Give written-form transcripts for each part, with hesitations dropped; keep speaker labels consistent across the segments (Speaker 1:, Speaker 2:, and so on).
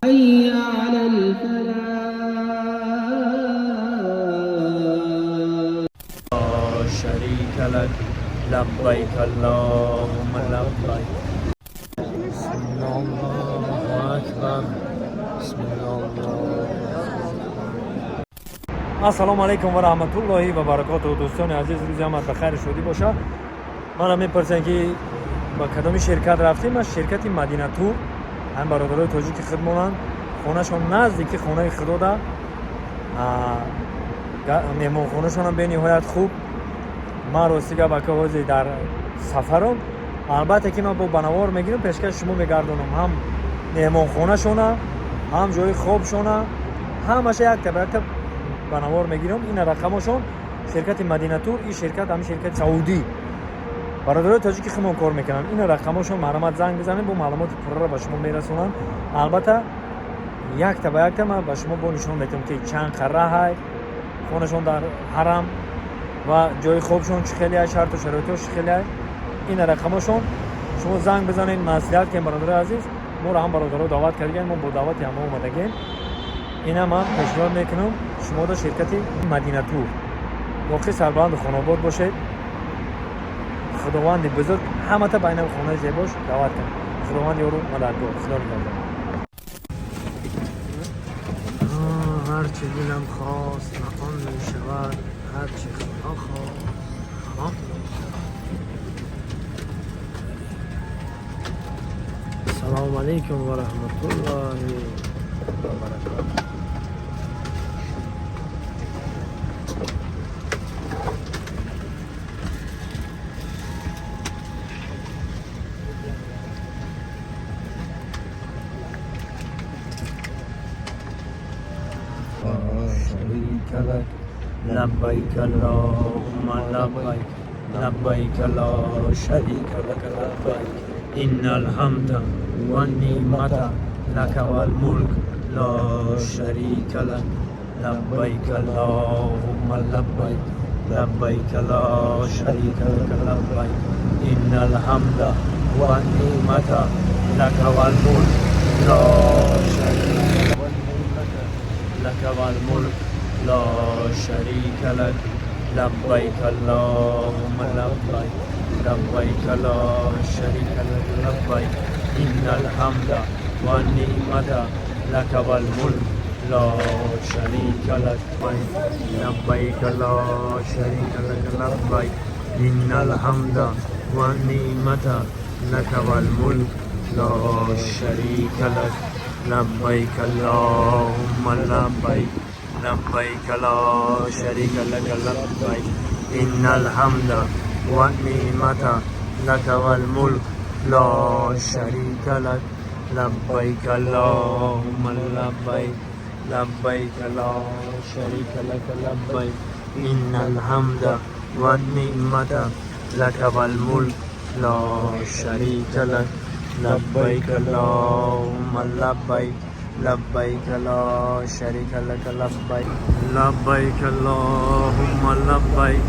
Speaker 1: حي على الفلاح.
Speaker 2: لا شريك لك لبيك اللهم لبيك. بسم الله أكبر. بسم الله. السلام علیکم و رحمت الله و برکاته. دوستان عزیز، روز آمد بخیر شدی باشه. من میپرسن که با کدام شرکت رفتیم؟ از شرکت مدینه تور. هم برادرای تاجیک خدمتن، خونهشون نزدیک خونه خدا ده. مهمون خونهشون هم به نهایت خوب. من راستیگه با که در سفرم، البته که من با بنوار میگیرم پیشکش شما میگردونم، هم مهمون خونهشونه هم جای خوابشونه، همش یک تا بنوار میگیرم. این رقمشون شرکت مدینه تور. این شرکت هم شرکت سعودی، برادرای تاجیک خدمت کار میکنن. این رقمشون مرامت زنگ بزنید، با معلومات پر را به شما میرسونن. البته یک تا من به شما با نشون میدم که چند قره های خونشون در حرم و جای خوابشون چه خیلی شرط و شرایطش خیلی. این رقمشون شما زنگ بزنید، مصلحت که برادر عزیز ما را هم برادرها دعوت کردیم، ما با دعوت هم اومدگیم. اینا من پیشنهاد میکنم شما در شرکت مدینه تور واقع سربلند خانواد باشید. خداوند بزرگ همه تا بین خانه زیباش دعوت کنید. خداوند یارو مددگار. خدا نگهدار. هر چی دلم خواست آن میشود، هر چی خدا خواست. السلام علیکم و رحمت الله و برکاته. شريك لك لبيك اللهم لبيك لبيك لا شريك لك لبيك إن الحمد والنعمة لك والملك لا شريك لك لبيك اللهم لبيك لبيك لا شريك لك لبيك إن الحمد والنعمة لك والملك لا شريك لك والملك لا شريك لك لبيك اللهم لبيك لبيك لا شريك لك لبيك إن الحمد والنعمة لك والملك لا شريك لك لبيك لا شريك لك لبيك إن الحمد والنعمة لك والملك لا شريك لك لبيك اللهم لبيك لبيك لا شريك لك لبيك إن الحمد والنعمة لك والملك لا شريك لك لبيك اللهم لبيك لبيك لا شريك لك لبيك إن الحمد والنعمة لك والملك لا شريك لك لبيك اللهم لبيك لبيك لا شريك لك لبيك لبيك اللهم لبيك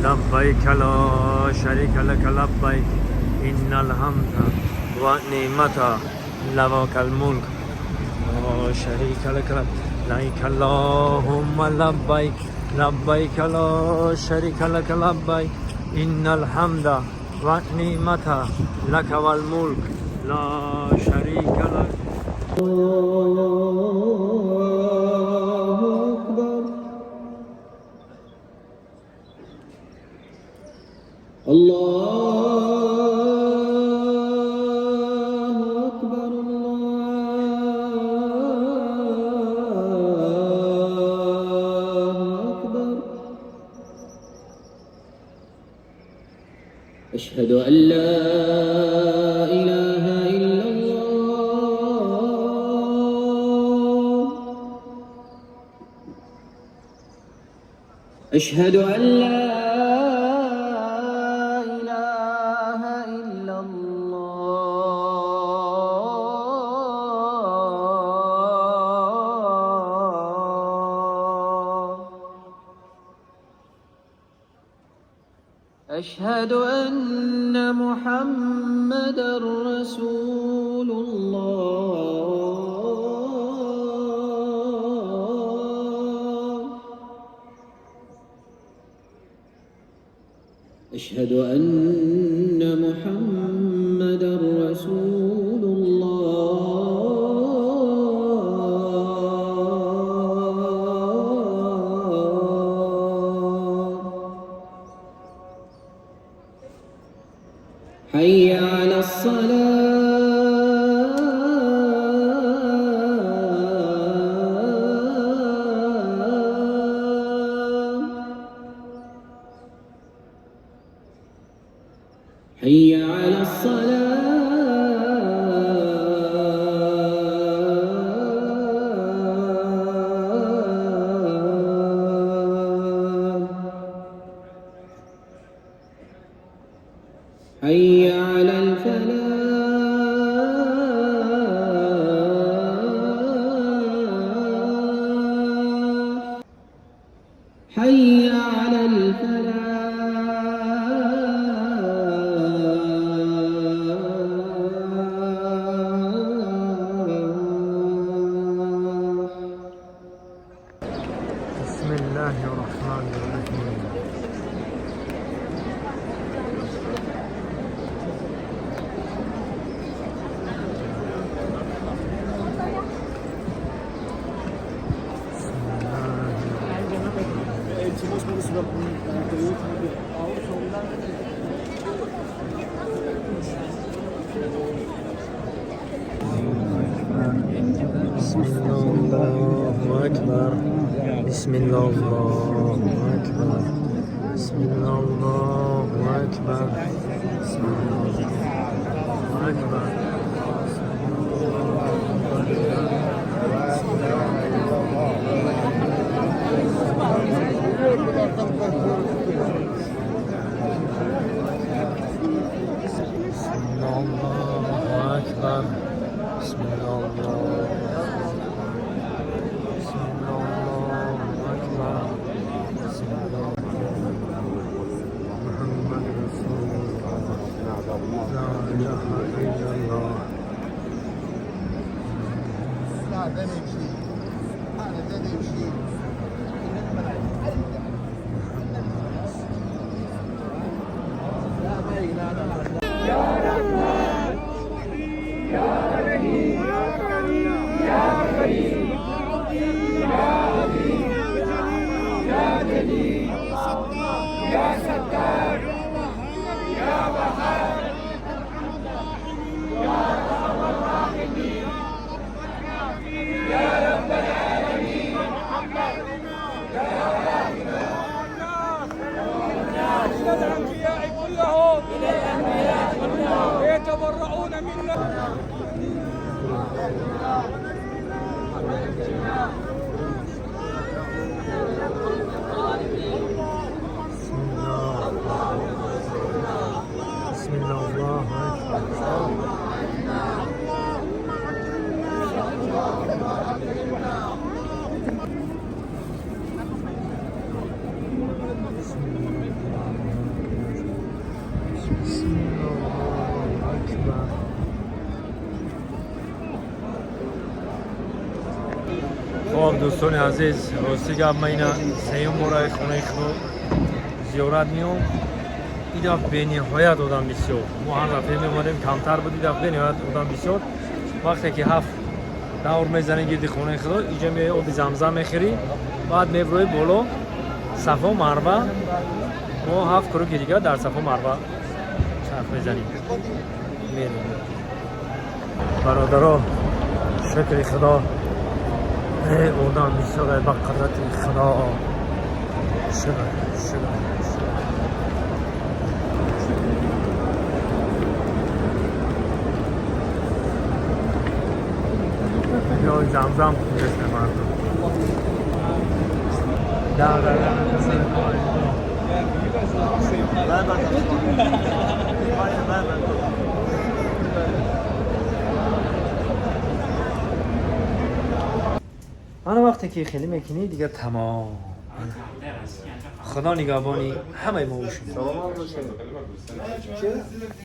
Speaker 2: لبيك لا شريك لك لبيك إن الحمد والنعمة لك الملك لا شريك لك لبيك اللهم لبيك لبيك لا شريك لك لبيك إن الحمد والنعمة لك والملك لا شريك لك.
Speaker 1: الله أكبر. الله أكبر. أشهد أن لا إله إلا الله. أشهد أن لا إله إلا الله. أشهد أن محمدًا رسول الله. أشهد أن محمدا رسول الله. حي على الصلاة. حي على الصلاة. حي على الفلاح. حي على الفلاح.
Speaker 2: بسم الله الرحمن الرحيم. بسم الله الله أكبر. بسم الله الله أكبر. بسم الله الله أكبر. بسم الله الله أكبر. الله أكبر. بسم الله الله بسم الله الله أكبر. بسم الله محمد رسول الله. لا إله إلا الله.
Speaker 3: الأنبياء كلهم يتبرؤون منا.
Speaker 2: بسم الله الله أكبر. خب دوستان عزیز، راستی گپ من اینا سیوم برای خونه خود زیارت میام. این دفعه به نهایت آدم بسیار، ما هر دفعه می‌آمدیم کمتر بود، این دفعه به نهایت آدم بسیار. وقتی که هفت دور میزنی گردی خونه خدا، اینجا میای آب زمزم میخری، بعد میبروی بالا صفا مروه، ما هفت کروکی دیگه در صفا مروه چرخ میزنیم میریم. برادرها شکر خدا، آدم بسیار با قدرت خدا. شکر یا زمزم مثل مردم. آن وقتی که خیلی میکنی دیگه تمام. خدا نگهبانی همه ما باشیم.